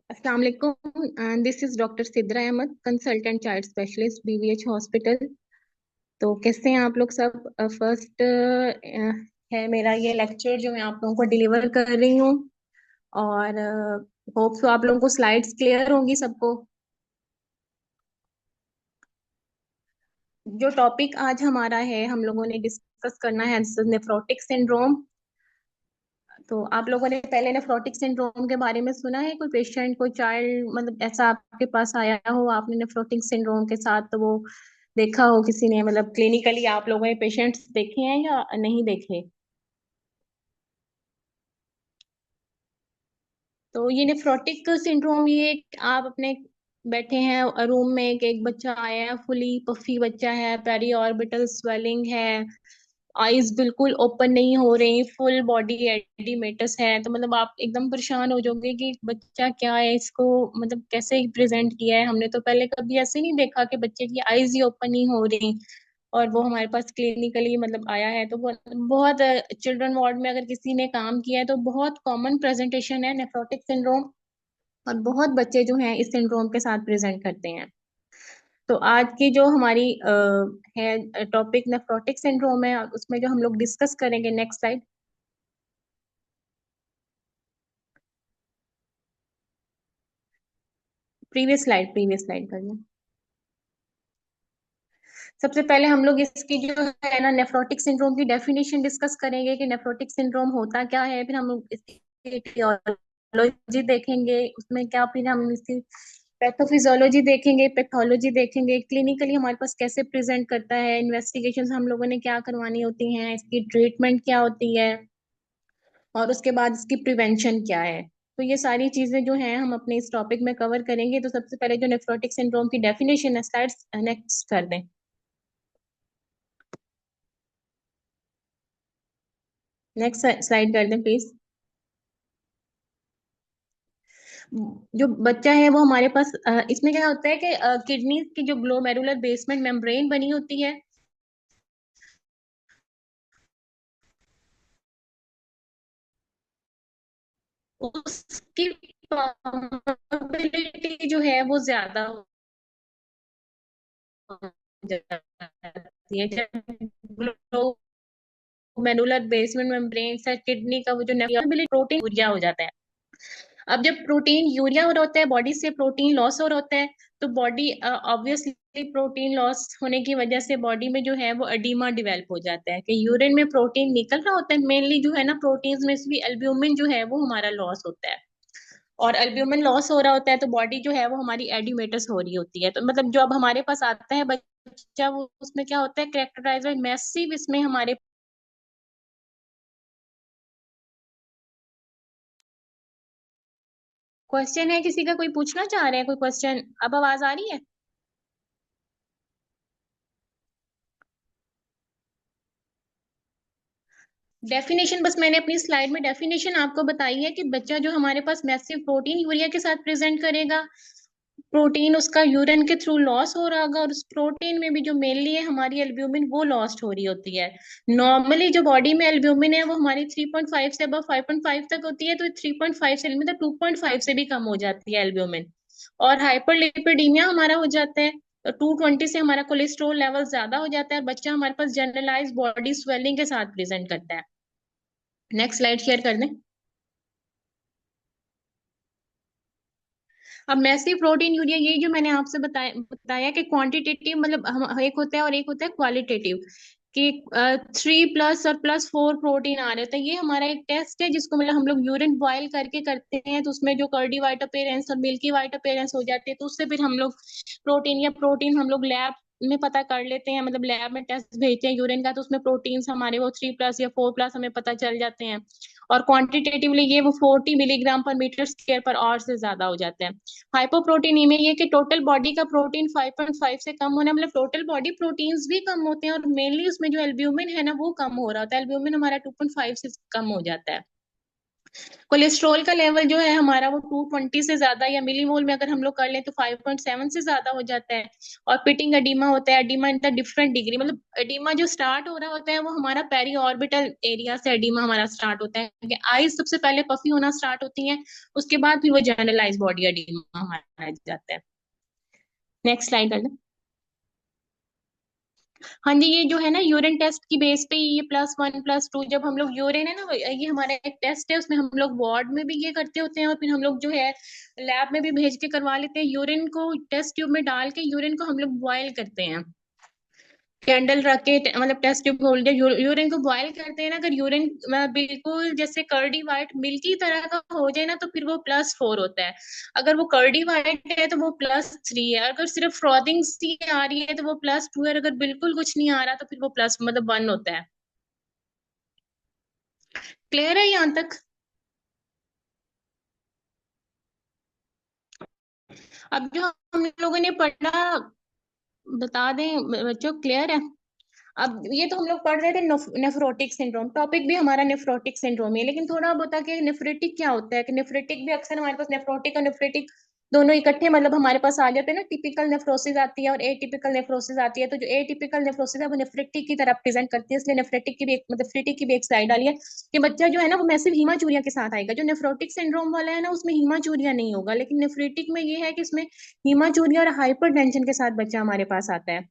अस्सलाम वालेकुम। This is doctor Sidra Ahmed, consultant child specialist, BVH hospital. तो कैसे हैं आप लोग सब? फर्स्ट है मेरा ये लेक्चर जो मैं आप लोगों को डिलीवर कर रही हूँ। और होप सो आप लोगों को स्लाइड्स क्लियर होंगी सबको। जो टॉपिक आज हमारा है, हम लोगों ने डिस्कस करना है नेफ्रोटिक सिंड्रोम। तो आप लोगों ने पहले नेफ्रोटिक सिंड्रोम के बारे में सुना है? कोई पेशेंट, कोई चाइल्ड मतलब ऐसा आपके पास आया हो, आपने नेफ्रोटिक सिंड्रोम के साथ तो वो देखा हो किसी ने? मतलब क्लिनिकली आप लोगों ने पेशेंट्स देखे हैं या नहीं देखे? तो ये नेफ्रोटिक सिंड्रोम, ये आप अपने बैठे हैं रूम में, एक बच्चा आया है, फुली पफी बच्चा है, पेरी ऑर्बिटल स्वेलिंग है, आईज बिल्कुल ओपन नहीं हो रही, फुल बॉडी एडिमेटस है। तो मतलब आप एकदम परेशान हो जाओगे कि बच्चा क्या है, इसको मतलब कैसे प्रेजेंट किया है। हमने तो पहले कभी ऐसे नहीं देखा कि बच्चे की आईज ही ओपन नहीं हो रही, और वो हमारे पास क्लिनिकली मतलब आया है। तो बहुत चिल्ड्रन वार्ड में अगर किसी ने काम किया है तो बहुत कॉमन प्रेजेंटेशन है नेफ्रोटिक सिंड्रोम, और बहुत बच्चे जो हैं इस सिंड्रोम के साथ प्रेजेंट करते हैं। तो आज की जो हमारी है टॉपिक नेफ्रोटिक सिंड्रोम है, उसमें जो हम लोग डिस्कस करेंगे, नेक्स्ट स्लाइड। प्रीवियस स्लाइड करना। सबसे पहले हम लोग इसकी जो है ना नेफ्रोटिक सिंड्रोम की डेफिनेशन डिस्कस करेंगे कि नेफ्रोटिक सिंड्रोम होता क्या है। फिर हम लोग इसकी etiology देखेंगे, उसमें क्या, फिर हम इसकी पैथोफिजियोलॉजी देखेंगे, पैथोलॉजी देखेंगे, क्लिनिकली हमारे पास कैसे प्रेजेंट करता है, इन्वेस्टिगेशंस हम लोगों ने क्या करवानी होती हैं, इसकी ट्रीटमेंट क्या होती है, और उसके बाद इसकी प्रिवेंशन क्या है। तो ये सारी चीजें जो हैं हम अपने इस टॉपिक में कवर करेंगे। तो सबसे पहले जो नेफ्रोटिक सिंड्रोम की डेफिनेशन है, स्लाइड्स नेक्स्ट कर दें। नेक्स्ट स्लाइड कर दें प्लीज। जो बच्चा है वो हमारे पास इसमें क्या होता है कि किडनी की जो ग्लोमेरुलर बेसमेंट मेम्ब्रेन बनी होती है, उसकी परमेबिलिटी जो है वो ज्यादा हो जाती है। जब ग्लोमेरुलर बेसमेंट मेम्ब्रेन से किडनी का वो जो प्रोटीन यूरिया हो जाता है। अब जब प्रोटीन यूरिया हो रहा होता है, बॉडी से प्रोटीन लॉस हो रहा होता है, तो बॉडी ऑब्वियसली प्रोटीन लॉस होने की वजह से बॉडी में जो है वो एडिमा डेवलप हो जाता है कि यूरिन में प्रोटीन निकल रहा होता है। मेनली जो है ना प्रोटीन्स में से भी एल्ब्यूमिन जो है वो हमारा लॉस होता है, और एल्ब्यूमिन लॉस हो रहा होता है तो बॉडी जो है वो हमारी एडिमेटस हो रही होती है। तो मतलब जो अब हमारे पास आता है बच्चा, वो उसमें क्या होता है, कैरेक्टराइज बाय मैसिव, इसमें हमारे क्वेश्चन है किसी का, कोई पूछना चाह रहे हैं कोई क्वेश्चन? अब आवाज आ रही है? डेफिनेशन बस मैंने अपनी स्लाइड में डेफिनेशन आपको बताई है कि बच्चा जो हमारे पास मैसिव प्रोटीन यूरिया के साथ प्रेजेंट करेगा, प्रोटीन उसका यूरिन के थ्रू लॉस हो रहा होगा, और उस प्रोटीन में भी जो मेनली है हमारी एल्ब्यूमिन वो लॉस्ट हो रही होती है। नॉर्मली जो बॉडी में एल्ब्यूमिन है वो हमारी 3.5 से अब 5.5 तक होती है, तो 3.5 से मतलब 2.5 से भी कम हो जाती है एल्ब्यूमिन, और हाइपरलिपिडीमिया हमारा हो जाता है। 220 से हमारा कोलेस्ट्रोल लेवल ज्यादा हो जाता है, बच्चा हमारे पास जनरलाइज बॉडी स्वेलिंग के साथ प्रेजेंट करता है। नेक्स्ट स्लाइड शेयर कर दें। अब मैसिव प्रोटीन यूरिया, ये जो मैंने आपसे बताया बताया कि क्वांटिटेटिव मतलब हम एक होता है और एक होता है क्वालिटेटिव, कि 3+ और +4 प्रोटीन आ रहे होते हैं। ये हमारा एक टेस्ट है जिसको मतलब हम लोग यूरिन बॉयल करके करते हैं, तो उसमें जो कर्डी वाइट अपेयरेंस और मिल्की वाइट अपेयरेंस हो जाती है, तो उससे फिर हम लोग प्रोटीन हम लोग लैब में पता कर लेते हैं, मतलब लैब में टेस्ट भेजते हैं यूरिन का, तो उसमें प्रोटीन्स हमारे वो 3+ या 4+ हमें पता चल जाते हैं। और क्वांटिटेटिवली ये वो 40 मिलीग्राम पर मीटर स्क्वायर पर आवर से ज्यादा हो जाते हैं। हाइपोप्रोटीनीमिया ये कि टोटल बॉडी का प्रोटीन 5.5 से कम होना, मतलब टोटल बॉडी प्रोटीन्स भी कम होते हैं, और मेनली उसमें जो एल्ब्यूमिन है ना वो कम हो रहा होता है, एल्ब्यूमिन हमारा 2.5 से कम हो जाता है। कोलेस्ट्रॉल का लेवल जो है हमारा वो 220 से ज्यादा, या मिलीमोल में अगर हम लोग कर लें तो 5.7 से ज्यादा हो जाता है। और पिटिंग एडिमा होता है, oedema in the different degree, मतलब एडिमा जो स्टार्ट हो रहा होता है वो हमारा पेरी ऑर्बिटल एरिया से एडिमा हमारा स्टार्ट होता है। आईज सबसे पहले पफी होना स्टार्ट होती हैं, उसके बाद फिर वो जनरलाइज बॉडी एडिमा हमारा जाता है। नेक्स्ट स्लाइड कर लें। हाँ जी, ये जो है ना यूरिन टेस्ट की बेस पे ये +1 +2, जब हम लोग यूरिन है ना, ये हमारा एक टेस्ट है, उसमें हम लोग वार्ड में भी ये करते होते हैं और फिर हम लोग जो है लैब में भी भेज के करवा लेते हैं। यूरिन को टेस्ट ट्यूब में डाल के यूरिन को हम लोग बॉयल करते हैं, कैंडल रख के मतलब टेस्ट ट्यूब खोल के यूरिन को बॉयल करते हैं ना। अगर यूरिन बिल्कुल जैसे कर्डी व्हाइट मिल्की तरह का हो जाए ना, तो फिर वो +4 होता है। अगर वो कर्डी व्हाइट है तो वो +3 है। अगर सिर्फ फ्रॉथिंग सी आ रही है तो वो +2 है, और अगर बिल्कुल कुछ नहीं आ रहा तो फिर वो प्लस मतलब 1 होता है। क्लियर है यहाँ तक? अब जो हम लोगों ने पढ़ा, बता दें बच्चों, क्लियर है? अब ये तो हम लोग पढ़ रहे थे नेफ्रोटिक सिंड्रोम, टॉपिक भी हमारा नेफ्रोटिक सिंड्रोम है, लेकिन थोड़ा बता के नेफ्रेटिक क्या होता है, कि नेफ्रेटिक भी अक्सर हमारे पास नेफ्रोटिक और नेफ्रेटिक दोनों इकट्ठे मतलब हमारे पास आ जाते हैं ना। टिपिकल नेफ्रोसिस आती है और एटिपिकल नेफ्रोसिस आती है, तो जो एटिपिकल नेफ्रोसिस है वो नेफ्रेटिक की तरह प्रेजेंट करती है, इसलिए नेफ्रेटिक की भी एक मतलब फ्रेटिक की भी एक स्लाइड डाली है कि बच्चा जो है ना वो मैसिव हीमाचूरिया के साथ आएगा। जो नेफ्रोटिक सिंड्रोम वाला है ना उसमें हीमाचूरिया नहीं होगा, लेकिन नेफ्रेटिक में ये है कि इसमें हीमाचूरिया और हाइपरटेंशन के साथ बच्चा हमारे पास आता है,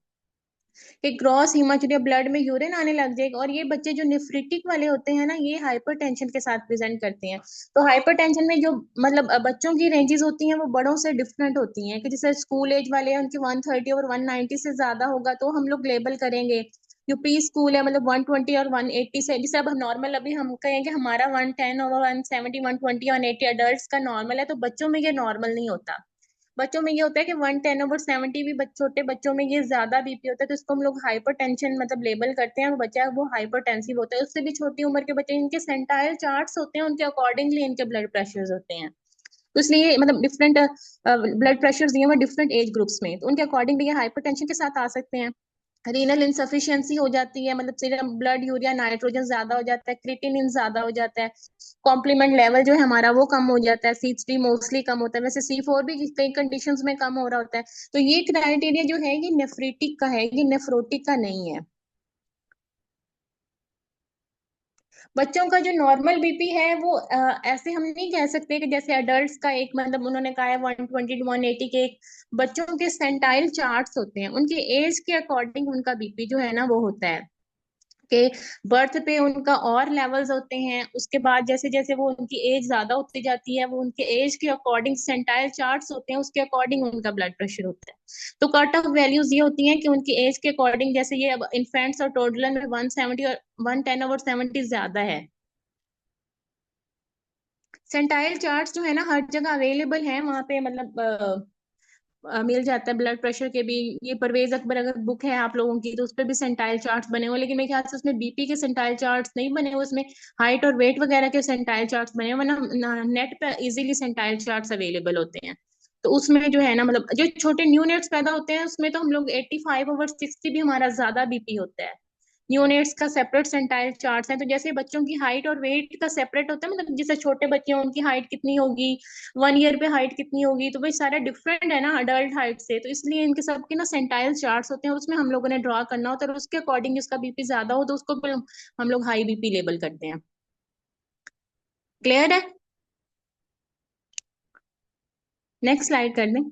कि ग्रॉस हीमाचूरिया, ब्लड में यूरिन आने लग जाएगा। और ये बच्चे जो नेफ्रिटिक वाले होते हैं ना ये हाइपरटेंशन के साथ प्रेजेंट करते हैं। तो हाइपरटेंशन में जो मतलब बच्चों की रेंजेस होती हैं वो बड़ों से डिफरेंट होती हैं, कि जैसे स्कूल एज वाले हैं उनकी 130 और 190 से ज्यादा होगा तो हम लोग लेबल करेंगे। जो प्री स्कूल है मतलब 120 और 180 से, जैसे अब नॉर्मल अभी हम कहेंगे हमारा 110 और 170 120 180 अडल्ट का नॉर्मल है, तो बच्चों में ये नॉर्मल नहीं होता। बच्चों में ये होता है कि 110/70 भी छोटे बच्चों में ये ज्यादा बीपी होता है, तो इसको हम लोग हाइपर टेंशन मतलब लेबल करते हैं। वो बच्चा वो हाइपर टेंसिव होता है। उससे भी छोटी उम्र के बच्चे इनके सेंटाइल चार्ट्स होते हैं, उनके अकॉर्डिंगली इनके ब्लड प्रेशर्स होते हैं। तो इसलिए मतलब डिफरेंट ब्लड प्रेशर दिए हुए डिफरेंट एज ग्रुप्स में, तो उनके अकॉर्डिंगली ये हाइपरटेंशन के साथ आ सकते हैं। रीनल इंसफिशियंसी हो जाती है, मतलब सीरम ब्लड यूरिया नाइट्रोजन ज्यादा हो जाता है, क्रिएटिनिन ज्यादा हो जाता है, कॉम्प्लीमेंट लेवल जो है हमारा वो कम हो जाता है, C3 मोस्टली कम होता है, वैसे C4 भी कई कंडीशंस में कम हो रहा होता है। तो ये क्राइटेरिया जो है ये नेफ्रीटिक का है, ये नेफ्रोटिक का नहीं है। बच्चों का जो नॉर्मल बीपी है वो ऐसे हम नहीं कह सकते कि जैसे अडल्ट्स का एक मतलब उन्होंने कहा है 120 to 180 के एक बच्चों के सेंटाइल चार्ट्स होते हैं, उनके एज के अकॉर्डिंग उनका बीपी जो है ना वो होता है। के बर्थ पे उनका और लेवल्स होते हैं, उसके बाद जैसे जैसे वो उनकी एज ज्यादा होती जाती है वो उनके एज के अकॉर्डिंग सेंटाइल चार्ट्स होते हैं, उसके अकॉर्डिंग उनका ब्लड प्रेशर होता है। तो कट ऑफ वैल्यूज ये होती हैं कि उनकी एज के अकॉर्डिंग, जैसे ये अब इन्फेंट्स और टोडलर में 170 और 110/70 ज्यादा है। सेंटाइल चार्ट्स जो है ना हर जगह अवेलेबल है वहां पे, मतलब मिल जाता है ब्लड प्रेशर के भी। ये परवेज अकबर अगर बुक है आप लोगों की तो उस पर भी सेंटाइल चार्ट्स बने हुए, लेकिन मेरे ख्याल से उसमें बीपी के सेंटाइल चार्ट्स नहीं बने हुए, उसमें हाइट और वेट वगैरह के सेंटाइल चार्ट्स बने हुए, वरना नेट पे इजीली सेंटाइल चार्ट्स अवेलेबल होते हैं। तो उसमें जो है ना मतलब जो छोटे न्यू नेट्स पैदा होते हैं उसमें तो हम लोग 85/60 भी हमारा ज्यादा बीपी होता है। न्यूनेट्स का सेपरेट सेंटाइल चार्ट्स है, तो जैसे बच्चों की हाइट और वेट का सेपरेट होता है, मतलब जैसे छोटे बच्चे हैं उनकी हाइट कितनी होगी, 1 ईयर पे हाइट कितनी होगी, तो भाई सारा डिफरेंट है ना अडल्ट हाइट से, तो इसलिए इनके सबके ना सेंटाइल चार्ट्स होते हैं, उसमें हम लोगों ने ड्रॉ करना होता है और उसके अकॉर्डिंग उसका बीपी ज्यादा हो तो उसको फिर हम लोग हाई बीपी लेबल करते हैं। क्लियर है? नेक्स्ट स्लाइड कर दें।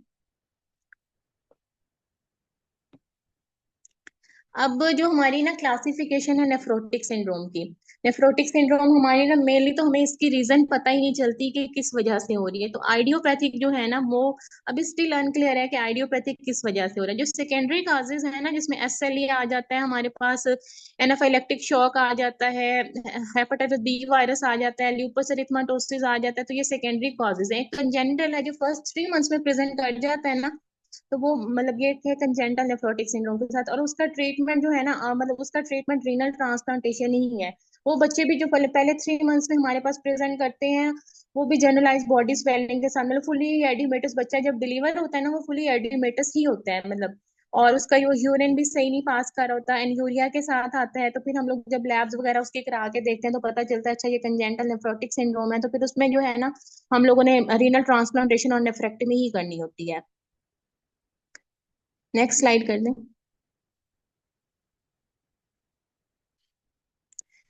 अब जो हमारी ना क्लासिफिकेशन है नेफ्रोटिक सिंड्रोम की, नेफ्रोटिक सिंड्रोम हमारी ना मेनली तो हमें इसकी रीजन पता ही नहीं चलती कि किस वजह से हो रही है। तो आइडियोपैथिक जो है ना वो अभी स्टिल अनक्लियर है कि आइडियोपैथिक किस वजह से हो रहा है। जो सेकेंडरी काजेज है ना जिसमें SLE आ जाता है हमारे पास, एनाफाइलेक्टिक शॉक आ जाता है, हेपेटाइटिस बी वायरस आ जाता है, ल्यूपस एरिथेमाटोसिस आ जाता है, तो ये सेकेंडरी कॉजेज है। कंजेनिटल है जो फर्स्ट 3 मंथ्स में प्रेजेंट कर जाता है ना, तो वो मतलब ये थे कंजेंटल नेफ्रोटिक सिंड्रोम के साथ। और उसका ट्रीटमेंट जो है ना मतलब उसका ट्रीटमेंट रीनल ट्रांसप्लांटेशन ही है। वो बच्चे भी जो पहले पहले 3 मंथ्स में हमारे पास प्रेजेंट करते हैं वो भी जनरलाइज बॉडी स्वेलिंग के साथ, मतलब फुली एडिमेटस बच्चा जब डिलीवर होता है ना वो फुली एडिमेटस ही होता है, मतलब और उसका यूरिन भी सही नहीं पास कर रहा होता, एंड यूरिया के साथ आता है। तो फिर हम लोग जब लैब्स वगैरह उसके करा के देखते हैं तो पता चलता है अच्छा ये कंजेंटल नेफ्रोटिक सिंड्रोम है। तो फिर उसमें जो है ना, हम लोगों ने रीनल ट्रांसप्लांटेशन और नेफ्रेक्टमी ही करनी होती है। नेक्स्ट स्लाइड कर दें।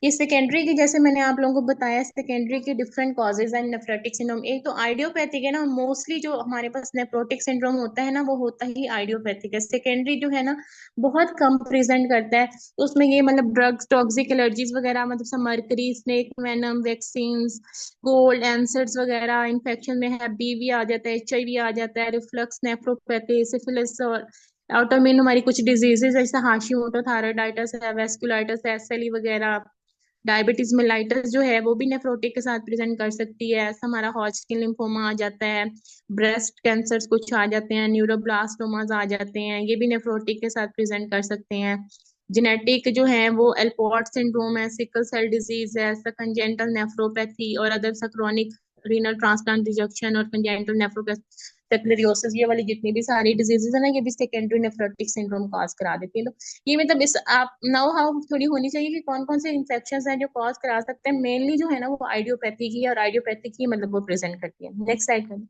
ये सेकेंडरी की, जैसे मैंने आप लोगों को बताया, सेकेंडरी की different causes and nephrotic syndrome. एक तो आइडियोपैथिक है ना, मोस्टली जो हमारे पास नेफ्रोटिक सिंड्रोम होता है ना, वो होता ही आइडियोपैथिक है। सेकेंडरी जो है ना, बहुत कम प्रेजेंट करता है। तो उसमें ये मतलब ड्रग्स, टॉक्सिक एलर्जीज वगैरह, मतलब mercury, snake venom, vaccine, cold answers वगैरह, इन्फेक्शन में है बीवी आ जाता है, HIV आ जाता है, रिफ्लक्स, नेफ्रोपैथी, सिफिलिस और ऑटोइम्यून हमारी कुछ डिजीजेस जैसे हाशिमोटो थायराइडाइटिस है, वेस्कुलाइटिस, SLE वगैरह। डायबिटीज मेलाइटस जो है वो भी नेफ्रोटिक के साथ प्रेजेंट कर सकती है। ऐसा हमारा हॉजकिन लिम्फोमा आ जाता है, ब्रेस्ट कैंसर कुछ आ जाते हैं, न्यूरोब्लास्टोमास आ जाते हैं, ये भी नेफ्रोटिक के साथ प्रेजेंट कर सकते हैं। जेनेटिक जो है वो एल्पोर्ट सिंड्रोम है, सिकल सेल डिजीज है, कंजेंटल नेफ्रोपैथी और other chronic renal transplant rejection और कंजेंटल नेफ्रोपैथी, ये वाली जितनी भी सारी डिजीजेस है ना, ये भी सेकेंडरी नेफ्रोटिक सिंड्रोम कॉज करा देती है। तो ये मतलब इस आप नाउ हाउ थोड़ी होनी चाहिए कि कौन कौन से इन्फेक्शन हैं जो कॉज करा सकते हैं। मेनली जो है ना वो आइडियोपैथी की है, और आइडियोपैथी की मतलब वो प्रेजेंट करती है। Next slide.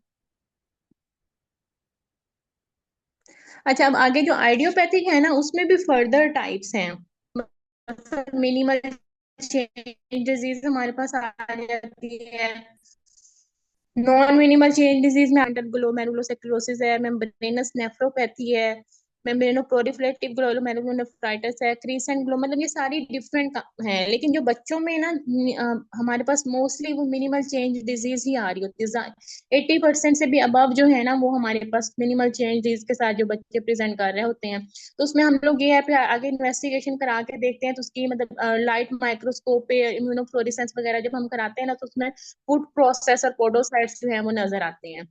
अच्छा, अब आगे जो आइडियोपैथिक है ना, उसमें भी फर्दर टाइप्स हैं। मतलब मिनिमल चेंज डिजीज हमारे पास आ जाती है। नॉन मिनिमल चेंज डिजीज में अंडर ग्लोमेरुलोसिक्लोसिस है, मेम्ब्रेनस नेफ्रोपैथी है, मेम्ब्रेनो प्रोलिफरेटिव ग्लोमेरुलोनेफ्राइटिस है, क्रीसेंट ग्लो, मतलब ये सारी डिफरेंट हैं। लेकिन जो बच्चों में ना हमारे पास मोस्टली वो मिनिमल चेंज डिजीज ही आ रही होती है। 80% से भी अबव जो है ना, वो हमारे पास मिनिमल चेंज डिजीज के साथ जो बच्चे प्रेजेंट कर रहे होते हैं। तो उसमें हम लोग ये है फिर आगे इन्वेस्टिगेशन करा के देखते हैं, तो उसकी मतलब लाइट माइक्रोस्कोप पे इम्यूनोफ्लोरेसेंस वगैरह जब हम कराते हैं ना, तो उसमें फूड प्रोसेस और पोडोसाइट्स जो है वो नजर आते हैं।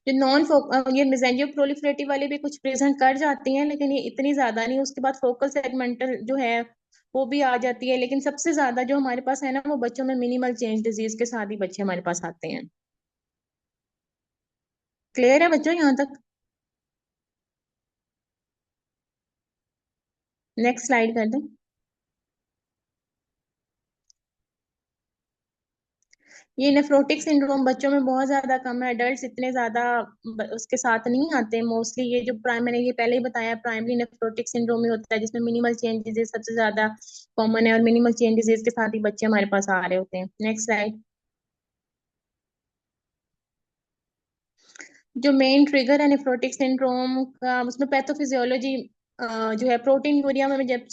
जो ये मेसेंजर प्रोलिफरेटिव वाले भी कुछ प्रेजेंट कर जाती हैं, लेकिन ये इतनी ज्यादा नहीं। उसके बाद फोकल सेगमेंटल जो है वो भी आ जाती है, लेकिन सबसे ज्यादा जो हमारे पास है ना, वो बच्चों में मिनिमल चेंज डिजीज के साथ ही बच्चे हमारे पास आते हैं। क्लियर है बच्चों यहाँ तक? नेक्स्ट स्लाइड कर दें। ये नेफ्रोटिक सिंड्रोम बच्चों में बहुत ज्यादा कम है, एडल्ट्स इतने ज्यादा उसके साथ नहीं आते मोस्टली। ये जो मैंने ये पहले ही बताया, प्राइमरी नेफ्रोटिक सिंड्रोम ही होता है जिसमें मिनिमल चेंज डिजीज सबसे ज्यादा कॉमन है, और मिनिमल चेंज डिजीज के साथ ही बच्चे हमारे पास आ रहे होते हैं। Next slide. जो मेन ट्रिगर है नेफ्रोटिक सिंड्रोम का, उसमें पैथोफिजियोलॉजी जो है, प्रोटीन यूरिया में जब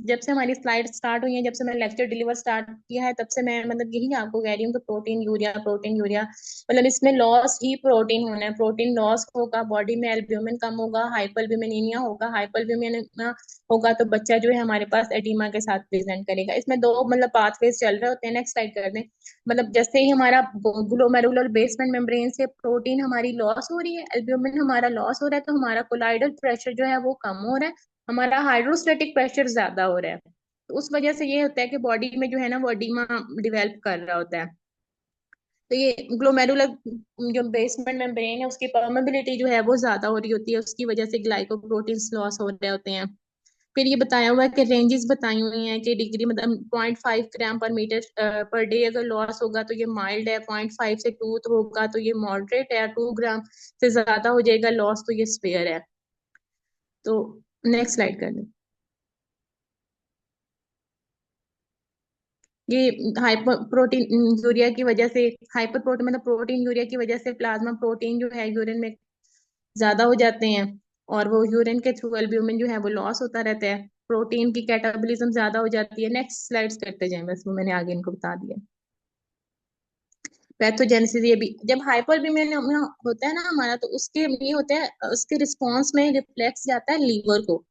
जब से हमारी स्लाइड स्टार्ट हुई है, जब से मैंने लेक्चर डिलीवर स्टार्ट किया है, तब से मैं मतलब यही आपको कह रही हूँ कि प्रोटीन यूरिया, प्रोटीन यूरिया, मतलब इसमें लॉस ही प्रोटीन होना है। प्रोटीन लॉस होगा, बॉडी में एल्ब्यूमिन कम होगा, हाइपरल्ब्यूमिनीमिया होगा। हाइपरल्ब्यूमिनीमिया होगा तो बच्चा जो है हमारे पास एडीमा के साथ प्रेजेंट करेगा। इसमें दो मतलब पाथवेज चल रहे होते हैं। नेक्स्ट स्लाइड कर दें। मतलब जैसे ही हमारा ग्लोमेरुलर बेसमेंट मेम्ब्रेन से प्रोटीन हमारी लॉस हो रही है, एल्ब्यूमिन हमारा लॉस हो रहा है, तो हमारा कोलाइडल प्रेशर जो है वो कम हो रहा है, हमारा हाइड्रोस्टेटिक प्रेशर ज्यादा हो रहा है। तो उस वजह से ये होता है कि बॉडी में जो है ना वो एडिमा डिवेल्प कर रहा होता है। तो ये ग्लोमेरुलर जो बेसमेंट मेम्ब्रेन है उसकी परमेबिलिटी जो है वो ज्यादा हो रही होती है, उसकी वजह से ग्लाइकोप्रोटीन्स लॉस हो रहे होते हैं। फिर ये बताया हुआ है कि रेंजेस बताई हुई हैं कि डिग्री मतलब 0.5 ग्राम पर मीटर पर डे अगर लॉस होगा तो ये माइल्ड है, 0.5 से 2 तो होगा तो ये मॉडरेट है, 2 ग्राम से ज्यादा हो जाएगा लॉस तो ये स्पेयर है। तो नेक्स्ट स्लाइड कर दें। ये हाइपर प्रोटीन यूरिया की वजह से, हाइपर प्रोटीन मतलब प्रोटीन यूरिया की वजह से प्लाज्मा प्रोटीन जो है यूरिन में ज्यादा हो जाते हैं, और वो यूरिन के थ्रू एल्ब्यूमिन जो है वो लॉस होता रहता है, प्रोटीन की कैटाबॉलिज्म ज्यादा हो जाती है। नेक्स्ट स्लाइड्स करते जाएं, बस वो मैंने आगे इनको बता दिया। पैथोजेनेसिस, ये भी जब हाइपरबिमिया होता है ना हमारा, तो उसके ये होता है, उसके रिस्पॉन्स में रिफ्लेक्स जाता है लीवर को।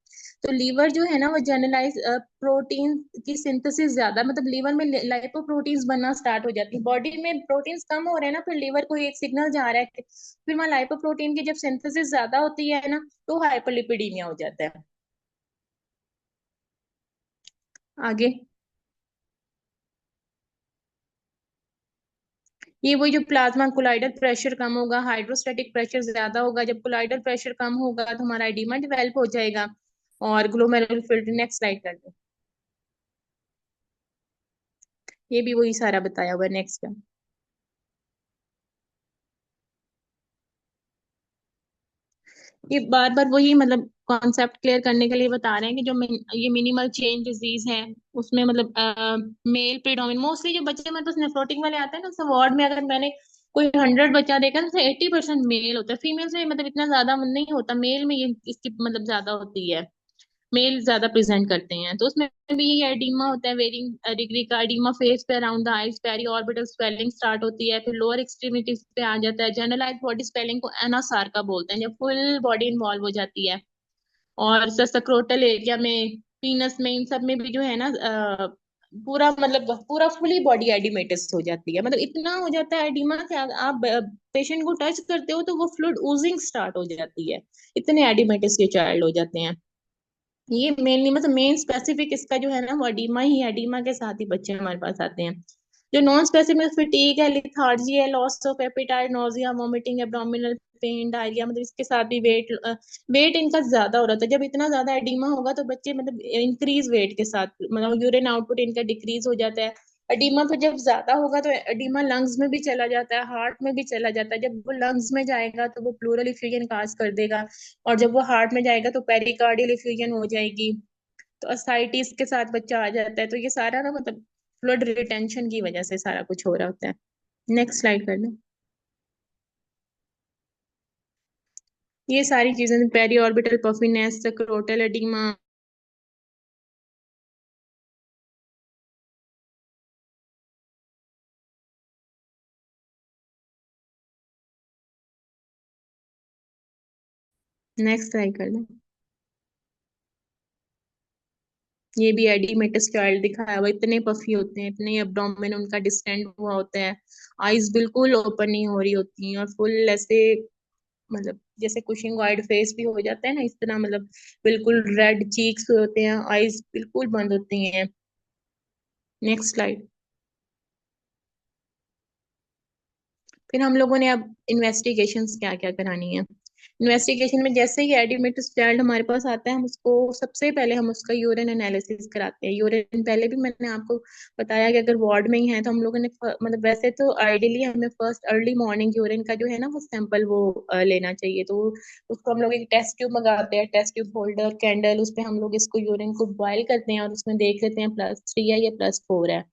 तो लीवर जो है ना वो जनरलाइज प्रोटीन की सिंथेसिस ज्यादा, मतलब लीवर में लाइपोप्रोटीन्स बनना स्टार्ट हो जाती है। बॉडी में प्रोटीन्स कम हो रहे हैं ना, फिर लीवर को एक सिग्नल जा रहा है फिर वहाँ लाइपोप्रोटीन की जब सिंथेसिस ज्यादा होती है ना, तो हाइपरलिपिडीमिया हो जाता है। आगे। ये वही जो प्लाज्मा कोलाइडल प्रेशर कम होगा, हाइड्रोस्टैटिक प्रेशर ज्यादा होगा। जब कोलाइडल प्रेशर कम होगा तो हमारा एडिमा डेवलप हो जाएगा। और ग्लोमेरुलर फिल्टर, नेक्स्ट स्लाइड कर दो। ये भी वही सारा बताया हुआ है, नेक्स्ट। ये बार बार वही मतलब कॉन्सेप्ट क्लियर करने के लिए बता रहे हैं कि जो ये मिनिमल चेंज डिजीज है, उसमें मतलब मेल प्रीडोमिनेंट मोस्टली जो बच्चे में तो नेफ्रोटिक वाले आते हैं ना, उस वार्ड में अगर मैंने कोई 100 बच्चा देखा तो 80% मेल होता है। फीमेल में मतलब इतना ज्यादा नहीं होता, मेल में ये इसकी मतलब ज्यादा होती है। मेल ज्यादा प्रेजेंट करते हैं, तो उसमें भी ये एडिमा होता है वेरिंग डिग्री का। एडिमा फेस पे around the eyes periorbital swelling start होती है, फिर लोअर एक्सट्रीमिटीज पे आ जाता है। जनरलाइज बॉडी स्वेलिंग को एनासार्का बोलते हैं, जब फुल बॉडी इन्वॉल्व हो जाती है। और सस्क्रोटल एरिया में, पीनस में, इन सब में भी जो है ना पूरा मतलब पूरा फुली बॉडी एडिमेटस हो जाती है। मतलब इतना हो जाता है एडिमा कि आप पेशेंट को टच करते हो तो वो फ्लूइड ओजिंग स्टार्ट हो जाती है। इतने एडिमेटस के चाइल्ड हो जाते हैं। ये मेनली मतलब मेन स्पेसिफिक इसका जो है ना वो एडीमा ही है। एडीमा के साथ ही बच्चे हमारे पास आते हैं। जो नॉन स्पेसिफिक फटीग है, लिथार्जी है, loss of appetite, nausea, vomiting, abdominal pain, diarrhoea, मतलब इसके साथ भी वेट इनका ज्यादा हो रहा था। जब इतना ज्यादा एडीमा होगा तो बच्चे मतलब इंक्रीज वेट के साथ मतलब यूरिन आउटपुट इनका डिक्रीज हो जाता है। एडीमा तो जब ज्यादा होगा तो एडीमा लंग्स में भी चला जाता है, हार्ट में भी चला जाता है। जब वो लंग्स में जाएगा तो वो प्लूरल इफ्यूजन काज कर देगा, और जब वो हार्ट में जाएगा तो पेरिकार्डियल इफ्यूजन हो जाएगी। तो असाइटिस के साथ बच्चा आ जाता है। तो ये सारा ना मतलब फ्लूइड रिटेंशन की वजह से सारा कुछ हो रहा होता है। नेक्स्ट स्लाइड कर लो। ये सारी चीजें periorbital puffiness, scrotal edema. Next slide कर लो। ये भी एडिमेटस चाइल्ड दिखाया हुआ, इतने पफी होते हैं, इतने एब्डोमेन उनका डिस्टेंड हुआ होता है। आईज बिल्कुल ओपन नहीं हो रही होती हैं, और फुल ऐसे मतलब जैसे कुशिंग वाइड फेस भी हो जाता है ना, इस तरह मतलब बिल्कुल रेड चीक्स होते हैं, आईज बिल्कुल बंद होती हैं। Next slide. फिर हम लोगों ने अब इन्वेस्टिगेशंस क्या क्या करानी है। इन्वेस्टिगेशन में जैसे ही एडिमिट चाइल्ड हमारे पास आता है, हम उसको सबसे पहले हम उसका यूरिन एनालिसिस कराते हैं। यूरिन पहले भी मैंने आपको बताया कि अगर वार्ड में ही है तो हम लोगों ने मतलब वैसे तो आइडियली हमें फर्स्ट अर्ली मॉर्निंग यूरिन का जो है ना वो सैंपल वो लेना चाहिए। तो उसको हम लोग एक टेस्ट ट्यूब मंगाते हैं, टेस्ट ट्यूब होल्डर कैंडल, उस पे हम लोग इसको यूरिन को बॉयल करते हैं और उसमें देख लेते हैं +3 है या +4 है।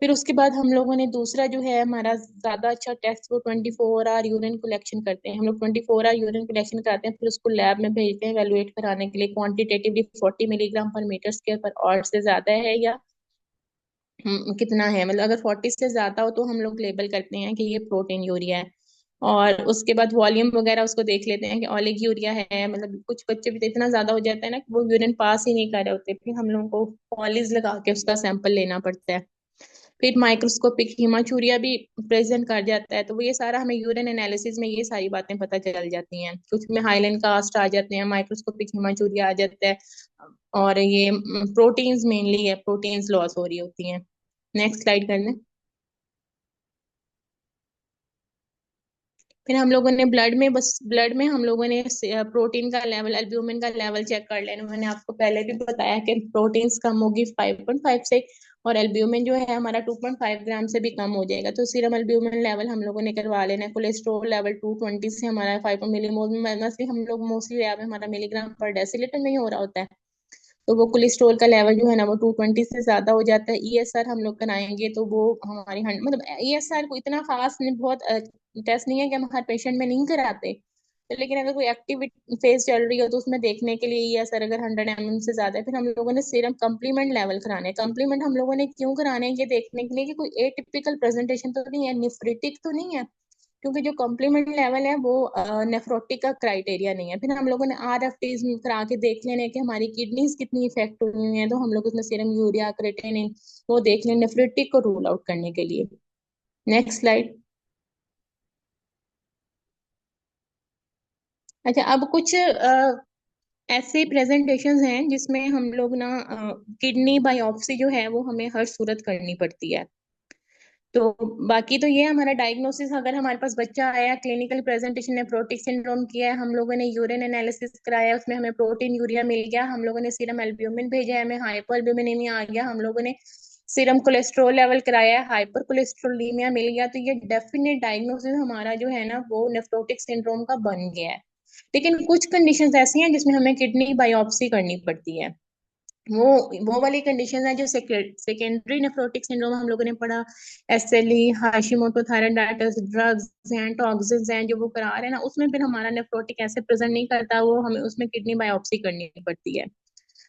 फिर उसके बाद हम लोगों ने दूसरा जो है हमारा ज्यादा अच्छा टेस्ट, वो 24 आवर यूरिन कलेक्शन करते हैं। हम लोग 24 आवर यूरिन कलेक्शन कराते हैं, फिर उसको लैब में भेजते हैं वैल्यूएट कराने के लिए। क्वांटिटेटिवली 40 मिलीग्राम पर मीटर स्क्वायर पर आवर से ज्यादा है या कितना है, मतलब अगर 40 से ज्यादा हो तो हम लोग लेबल करते हैं कि ये प्रोटीन यूरिया है। और उसके बाद वॉल्यूम वगैरह उसको देख लेते हैं कि ऑलिग यूरिया है। मतलब कुछ बच्चे भी तो इतना ज्यादा हो जाता है ना कि वो यूरिन पास ही नहीं कर रहे होते, फिर हम लोगों को पॉलिज लगा के उसका सैंपल लेना पड़ता है। फिर माइक्रोस्कोपिक हीमाचूरिया भी प्रेजेंट कर जाता है। तो वो ये सारा हमें यूरिन एनालिसिस में ये सारी बातें पता चल जाती हैं। कुछ में हाइलेन कास्ट आ जाते हैं, माइक्रोस्कोपिक हीमाचूरिया आ जाता है। और ये प्रोटीन्स मेनली है, प्रोटीन्स लॉस हो रही होती हैं। नेक्स्ट स्लाइड कर लें। फिर हम लोगों ने ब्लड में, बस ब्लड में हम लोगों ने प्रोटीन का लेवल, एल्ब्यूमिन का लेवल चेक कर लेना। मैंने आपको पहले भी बताया कि प्रोटीन्स कम होगी 5.5 से, और एल्ब्यूमिन जो है हमारा 2.5 ग्राम से भी कम हो जाएगा। तो सीरम एल्ब्यूमिन लेवल हम लोगों ने करवा लेना है। कोलेस्ट्रॉल लेवल 220 से हमारा 5 मिलीमोल में, हम लोग मोस्टली लैब में हमारा मिलीग्राम पर डेसीलीटर में ही हो रहा होता है। तो वो कोलेस्ट्रॉल का लेवल जो है ना वो 220 से ज्यादा हो जाता है। ईएसआर हम लोग कराएंगे तो वो हमारी मतलब ईएसआर को इतना खास नहीं, बहुत टेस्ट नहीं है कि हम हर पेशेंट में नहीं कराते। तो लेकिन अगर कोई एक्टिविटी फेज चल रही हो तो उसमें देखने के लिए ईएसआर अगर 100 mm से ज्यादा है। फिर हम लोगों ने सीरम कंप्लीमेंट लेवल कराने हैं। कंप्लीमेंट हम लोगों ने क्यों कराने हैं, ये देखने के लिए कि कोई एटिपिकल प्रेजेंटेशन तो नहीं है, निफ्रिटिक तो नहीं है। क्योंकि जो कॉम्प्लीमेंट लेवल है वो नेफ्रोटिक का क्राइटेरिया नहीं है। फिर हम लोगों ने RFTs करा के देख लेने कि हमारी किडनीज कितनी इफेक्ट हुई हुई हैं, तो हम लोग उसमें सीरम यूरिया, क्रेटिनिन वो देख लें नेफ्रोटिक को रूल आउट करने के लिए। Next slide. अच्छा, अब कुछ ऐसे प्रेजेंटेशंस हैं जिसमें हम लोग ना किडनी बायोप्सी जो है वो हमें हर सूरत करनी पड़ती है। तो बाकी तो ये हमारा डायग्नोसिस, अगर हमारे पास बच्चा आया क्लिनिकल प्रेजेंटेशन नेफ्रोटिक सिंड्रोम किया है, हम लोगों ने यूरिन एनालिसिस कराया, उसमें हमें प्रोटीन यूरिया मिल गया, हम लोगों ने सीरम एल्ब्यूमिन भेजा है, हमें हाइपर एल्ब्यूमिनेमिया आ गया, हम लोगों ने सीरम कोलेस्ट्रॉल लेवल कराया है, हाइपर कोलेस्ट्रोलीमिया मिल गया, तो ये डेफिनेट डायग्नोसिस हमारा जो है ना वो नेफ्रोटिक सिंड्रोम का बन गया है। लेकिन कुछ कंडीशंस ऐसी हैं जिसमें हमें किडनी बायोप्सी करनी पड़ती है। वो वो वाली कंडीशन है जो सेकेंडरी नेफ्रोटिक सिंड्रोम हम लोगों ने पढ़ा, एसएलई, हाशिमोटो थायराइडाइटिस, ड्रग्स हैं, टॉक्सिन्स हैं जो वो करा रहे हैं ना, उसमें फिर हमारा नेफ्रोटिक ऐसे प्रेजेंट नहीं करता, वो हमें उसमें किडनी बायोप्सी करनी पड़ती है।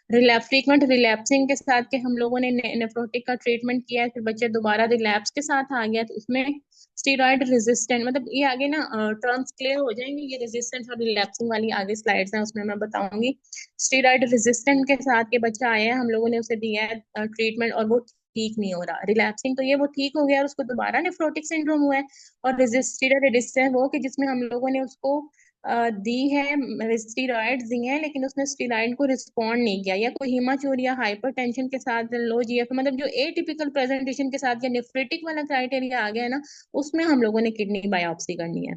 फ्रीक्वेंट रिलैप्सिंग के साथ के हम लोगों ने नेफ्रोटिक का ट्रीटमेंट किया है, फिर बच्चे दोबारा रिलैप्स के साथ आ गया, तो उसमें स्टीरॉयड रेजिस्टेंट, मतलब ये आगे ना टर्म्स क्लियर हो जाएंगे, ये रेजिस्टेंस और रिलैप्सिंग वाली आगे स्लाइड्स हैं उसमें मैं बताऊंगी। स्टीरॉयड रेजिस्टेंट के साथ के बच्चा आया है, हम लोगों ने उसे दिया है ट्रीटमेंट, और वो ठीक नहीं हो रहा। रिलैप्सिंग तो ये वो ठीक हो गया और उसको दोबारा नेफ्रोटिक सिंड्रोम हुआ है। और स्टीरॉयड रेजिस्टेंट वो कि जिसमें हम लोगों ने उसको दी है, स्टीरॉइड्स दी हैं, लेकिन उसने स्टीरॉइड को रिस्पॉन्ड नहीं किया, या कोई हिमाचूरिया हाइपरटेंशन के साथ लो जीएफ, मतलब जो एटिपिकल प्रेजेंटेशन के साथ या नेफ्रेटिक वाला क्राइटेरिया आ गया है ना, उसमें हम लोगों ने किडनी बायोप्सी करनी है।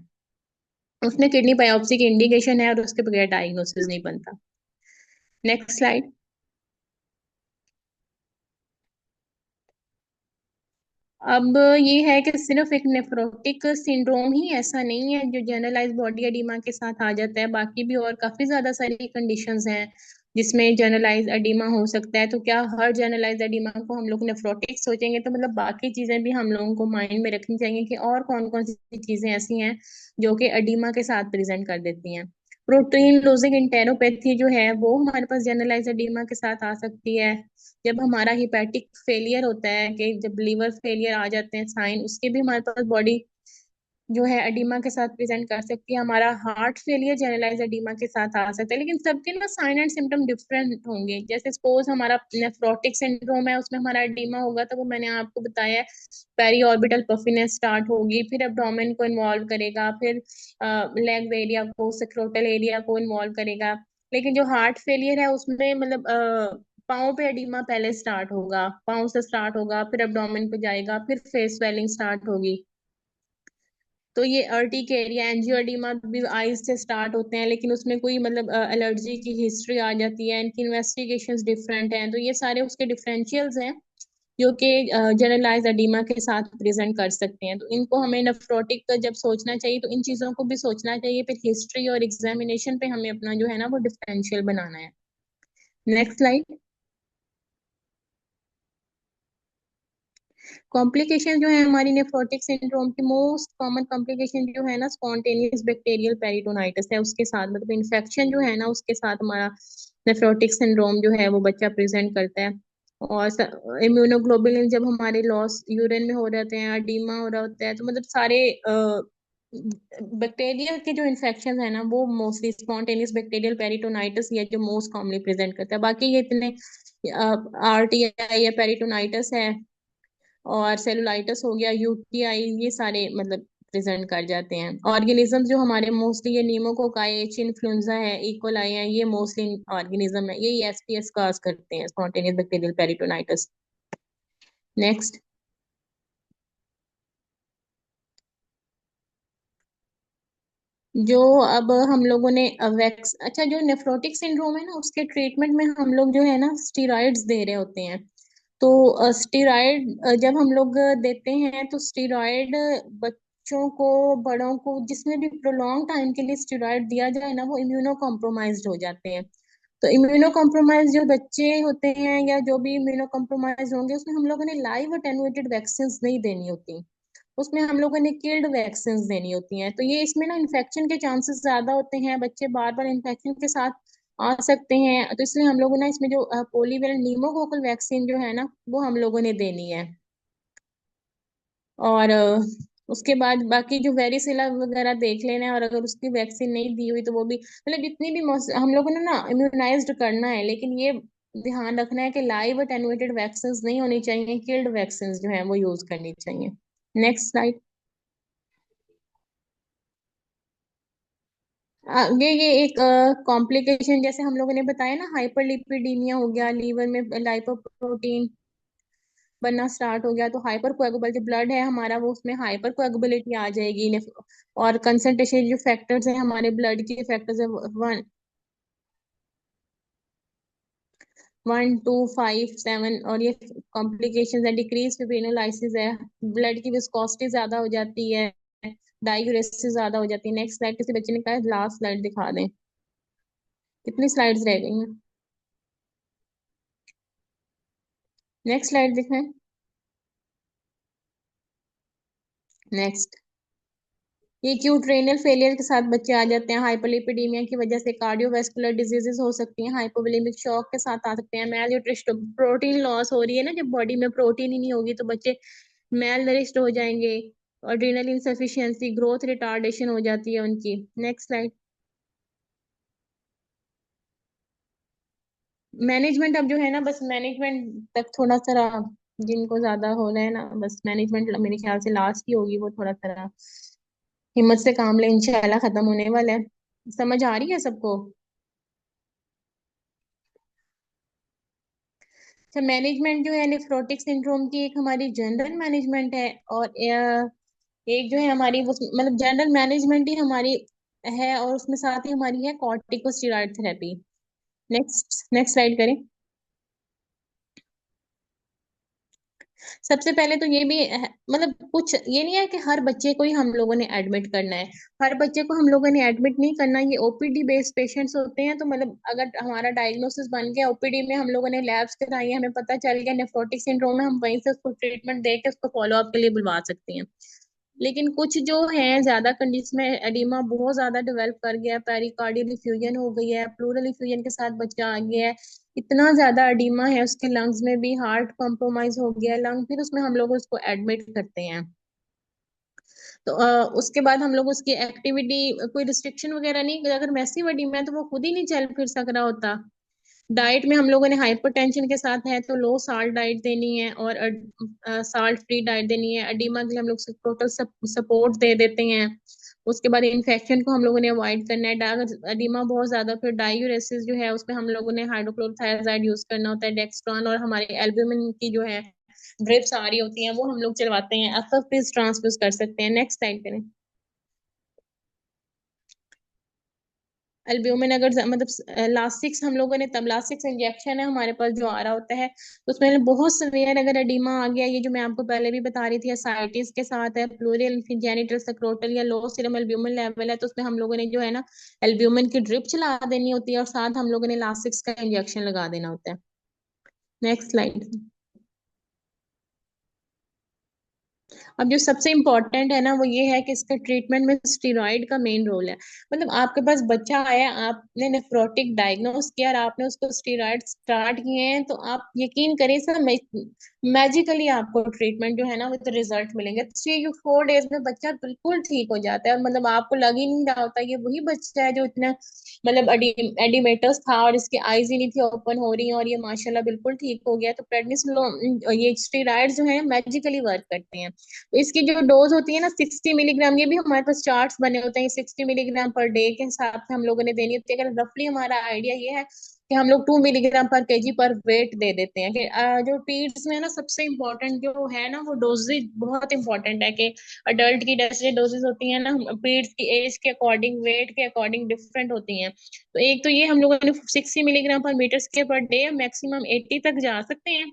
उसमें किडनी बायोप्सी की इंडिकेशन है और उसके बगैर डायग्नोसिस नहीं बनता। Next slide. अब ये है कि सिर्फ एक नेफ्रोटिक सिंड्रोम ही ऐसा नहीं है जो जनरलाइज बॉडी एडिमा के साथ आ जाता है, बाकी भी और काफी ज्यादा सारी कंडीशंस हैं जिसमें जनरलाइज एडिमा हो सकता है। तो क्या हर जनरलाइज एडिमा को हम लोग नेफ्रोटिक सोचेंगे? तो मतलब बाकी चीजें भी हम लोगों को माइंड में रखनी चाहिए कि और कौन कौन सी चीजें ऐसी हैं जो कि एडिमा के साथ प्रेजेंट कर देती हैं। प्रोटीन लूजिंग इंटेरोपैथी जो है वो हमारे पास जनरलाइज एडिमा के साथ आ सकती है। जब हमारा हिपैटिक फेलियर होता है, कि जब लीवर फेलियर आ जाते हैं साइन, उसके भी हमारे पास बॉडी जो है एडिमा के साथ प्रेजेंट कर सकती है। हमारा हार्ट फेलियर जनरलाइज एडिमा के साथ आ सकता है, लेकिन सबके ना साइन एंड सिम्टम डिफरेंट होंगे। जैसे सपोज हमारा नेफ्रोटिक सिंड्रोम है, उसमें हमारा एडिमा होगा, तो वो मैंने आपको बताया, पेरी ऑर्बिटल पफिनेस स्टार्ट होगी, फिर एब्डोमेन को इन्वॉल्व करेगा, फिर लेग एरिया को, सक्रोटल एरिया को इन्वॉल्व करेगा। लेकिन जो हार्ट फेलियर है उसमें मतलब पाँव पे एडिमा पहले स्टार्ट होगा, पाँव से स्टार्ट होगा, फिर एब्डोमेन पे जाएगा, फिर फेस स्वेलिंग स्टार्ट होगी। तो ये अर्टिक एरिया एंजियोएडिमा भी आईज से स्टार्ट होते हैं, लेकिन उसमें कोई मतलब एलर्जी की हिस्ट्री आ जाती है, इनकी इन्वेस्टिगेशंस डिफरेंट हैं, तो ये सारे उसके डिफरेंशियल्स हैं जो कि जनरलाइज एडिमा के साथ प्रेजेंट कर सकते हैं। तो इनको हमें नेफ्रोटिक का जब सोचना चाहिए तो इन चीजों को भी सोचना चाहिए, फिर हिस्ट्री और एग्जामिनेशन पे हमें अपना जो है ना वो डिफरेंशियल बनाना है। Next slide. कॉम्प्लिकेशन जो है हमारी नेफ्रोटिक सिंड्रोम की मोस्ट कॉमन कॉम्प्लिकेशन जो है ना स्पॉन्टेनियस बैक्टीरियल पेरिटोनाइटिस है, उसके साथ मतलब इन्फेक्शन जो है ना उसके साथ हमारा नेफ्रोटिक सिंड्रोम जो है वो बच्चा प्रेजेंट करता है। और इम्यूनोग्लोबुलिन जब हमारे लॉस यूरिन में हो जाते हैं, एडीमा हो रहा होता है, तो मतलब सारे बैक्टीरिया के जो इन्फेक्शन है ना वो मोस्टली स्पॉन्टेनियस बैक्टीरियल पेरिटोनाइटिस ये जो मोस्ट कॉमनली प्रेजेंट करता है। बाकी ये इतने आरटीआई या पेरिटोनाइटिस है और सेलुलाइटिस हो गया, यूटीआई, ये सारे मतलब प्रेजेंट कर जाते हैं। ऑर्गेनिज्म जो हमारे मोस्टली ये नीमोकोकाई, चिनफ्लुएंजा है, इकोलाई है, ये मोस्टली ऑर्गेनिज्म है, ये एसपीएस काज करते हैं स्पॉन्टेनियस बैक्टीरियल पेरिटोनाइटिस। नेक्स्ट। जो अब हम लोगों ने वैक्स, अच्छा, जो नेफ्रोटिक सिंड्रोम है ना उसके ट्रीटमेंट में हम लोग जो है ना स्टीरॉइड्स दे रहे होते हैं। तो स्टीरॉइड जब हम लोग देते हैं तो स्टीरॉइड बच्चों को, बड़ों को, जिसमें भी प्रोलॉन्ग टाइम के लिए स्टीरॉइड दिया जाए ना वो इम्यूनो कॉम्प्रोमाइज्ड हो जाते हैं। तो इम्यूनो कॉम्प्रोमाइज जो बच्चे होते हैं या जो भी इम्यूनो कॉम्प्रोमाइज होंगे उसमें हम लोगों ने लाइव अटेनुएटेड वैक्सीन नहीं देनी होती, उसमें हम लोगों ने किल्ड वैक्सीन देनी होती हैं। तो ये इसमें ना इन्फेक्शन के चांसेस ज्यादा होते हैं, बच्चे बार बार इन्फेक्शन के साथ आ सकते हैं, तो इसलिए हम लोगों ने इसमें जो पोलीवेलेंट नीमोकोकल वैक्सीन जो है ना वो हम लोगों ने देनी है। और उसके बाद बाकी जो वेरिसिला वगैरह देख लेना है, और अगर उसकी वैक्सीन नहीं दी हुई तो वो भी, मतलब जितनी भी हम लोगों ने ना इम्यूनाइज्ड करना है, लेकिन ये ध्यान रखना है कि लाइव अटेनुएटेड वैक्सीन नहीं होनी चाहिए, किल्ड वैक्सीन जो है वो यूज करनी चाहिए। Next slide. ये एक कॉम्प्लिकेशन जैसे हम लोगों ने बताया ना, हाइपरलिपिडीमिया हो गया, लीवर में लाइपोप्रोटीन बनना स्टार्ट हो गया तो हाइपर कोएगुबल जो ब्लड है हमारा वो उसमें हाइपर कोएगुबिलिटी आ जाएगी। और कंसंट्रेशन जो फैक्टर्स हैं हमारे ब्लड के फैक्टर्स है 1, 2, 5, 7, और ये कॉम्प्लिकेशंस है, डिक्रीज फिब्रिनोलाइसिस है, ब्लड की विस्कोसिटी ज्यादा हो जाती है, डायूरेसिस ज्यादा हो जाती है। नेक्स्ट स्लाइड, किसी बच्चे ने कहा लास्ट स्लाइड दिखा दें। कितनी स्लाइड्स रह गई हैं? नेक्स्ट स्लाइड दिखाएं। नेक्स्ट, ये एक्यूट रेनल फेलियर के साथ बच्चे आ जाते हैं, हाइपरलिपिडीमिया की वजह से कार्डियोवास्कुलर डिजीजेस हो सकती हैं, हाइपोवोलेमिक शॉक के साथ आ सकते हैं, मेल न्यूट्रिशन, प्रोटीन लॉस हो रही है ना, जब बॉडी में प्रोटीन ही नहीं होगी तो बच्चे मेल नरिश्ड हो जाएंगे। और adrenal इंसफिशियंसी, ग्रोथ रिटार्डेशन हो जाती है उनकी। Next slide. मैनेजमेंट अब जो है ना, बस मैनेजमेंट तक थोड़ा सा जिनको ज्यादा हो रहा है ना, बस मैनेजमेंट मेरे ख्याल से लास्ट ही होगी, वो थोड़ा सा हिम्मत से काम ले, इंशाल्लाह खत्म होने वाला है। समझ आ रही है सबको? अच्छा, मैनेजमेंट जो है नेफ्रोटिक सिंड्रोम की, एक हमारी जनरल मैनेजमेंट है, और एक जो है हमारी वो मतलब जनरल मैनेजमेंट ही हमारी है, और उसमें साथ ही हमारी है corticosteroid therapy. Next, next slide करें। सबसे पहले तो ये भी मतलब कुछ ये नहीं है कि हर बच्चे को ही हम लोगों ने एडमिट करना है। हर बच्चे को हम लोगों ने एडमिट नहीं करना, ये ओपीडी बेस्ड पेशेंट्स होते हैं, तो मतलब अगर हमारा डायग्नोसिस बन गया, ओपीडी में हम लोगों ने लैब्स कराई है, हमें पता चल गया नेफ्रोटिक सिंड्रोम है, हम वहीं से उसको ट्रीटमेंट दे के उसको फॉलो अप के लिए बुलवा सकते हैं। लेकिन कुछ जो है ज्यादा कंडीशन में एडिमा बहुत ज्यादा डेवलप कर गया है, पेरिकार्डियल इफ्यूजन हो गई है, प्लूरल इफ्यूजन के साथ बच्चा आ गया है, इतना ज्यादा एडिमा है उसके लंग्स में भी, हार्ट कॉम्प्रोमाइज हो गया है लंग, फिर उसमें हम लोग उसको एडमिट करते हैं। तो उसके बाद हम लोग उसकी एक्टिविटी कोई रिस्ट्रिक्शन वगैरह नहीं, अगर मैसिव एडिमा है तो वो खुद ही नहीं चल फिर सक रहा होता। डाइट में हम लोगों ने हाइपरटेंशन के साथ है तो लो साल्ट डाइट देनी है, और साल्ट फ्री डाइट देनी है। एडिमा के लिए हम लोग टोटल सपोर्ट दे देते हैं। उसके बाद इन्फेक्शन को हम लोगों ने अवॉइड करना है। अगर एडिमा बहुत ज्यादा, फिर डायूरेसिस जो है उसमें हम लोगों ने हाइड्रोक्लोरोथायजाइड यूज करना होता है, डेक्स्ट्रॉन, और हमारे एल्ब्यूमिन की जो है ड्रिप्स आ रही होती हैं वो हम लोग चलवाते हैं, एफएफपीज ट्रांसफ्यूज कर सकते हैं। नेक्स्ट टाइम करें। एल्ब्यूमिन अगर मतलब लासिक्स हम लोगों ने, तब लासिक्स इंजेक्शन है हमारे पास जो आ रहा होता है, तो उसमें बहुत सीवियर अगर एडिमा आ गया, ये जो मैं आपको पहले भी बता रही थी, एसाइटिस के साथ है, प्लूरल जेनिटल सक्रोटल या लो सीरम एल्ब्यूमिन लेवल है, तो उसमें हम लोगों ने जो है ना एल्ब्यूमिन की ड्रिप चला देनी होती है, और साथ हम लोगों ने लासिक्स का इंजेक्शन लगा देना होता है। Next slide. अब जो सबसे इम्पोर्टेंट है ना वो ये है कि इसका ट्रीटमेंट में स्टीरॉइड का मेन रोल है। मतलब आपके पास बच्चा आया, आपने नेफ्रोटिक डायग्नोस किया और आपने उसको स्टीरॉइड स्टार्ट किए हैं, तो आप यकीन करें सर, मैजिकली आपको ट्रीटमेंट जो है ना विद रिजल्ट मिलेंगे। 3 to 4 डेज में बच्चा बिल्कुल ठीक हो जाता है, और मतलब आपको लग ही नहीं रहा होता ये वही बच्चा है जो इतना मतलब एडिमेटर्स था और इसकी आईज ही नहीं थी ओपन हो रही, और ये माशाल्लाह बिल्कुल ठीक हो गया। तो प्रेडनिसोलोन, ये स्टेरॉइड्स जो है मैजिकली वर्क करते हैं। तो इसकी जो डोज होती है ना 60 मिलीग्राम, ये भी हमारे पास चार्ट्स बने होते हैं, 60 मिलीग्राम पर डे के हिसाब से हम लोगों ने देनी होती है। अगर रफली हमारा आइडिया ये है कि हम लोग 2 मिलीग्राम पर केजी पर वेट दे देते हैं कि जो पीड्स में ना सबसे इम्पोर्टेंट जो है ना वो डोजेज बहुत इंपॉर्टेंट है कि अडल्ट की जैसे डोजेज होती है ना, पीड्स की एज के अकॉर्डिंग, वेट के अकॉर्डिंग डिफरेंट होती हैं। तो एक तो ये हम लोगों ने 60 मिलीग्राम पर मीटर स्क्वायर पर डे, मैक्सिमम 80 तक जा सकते हैं।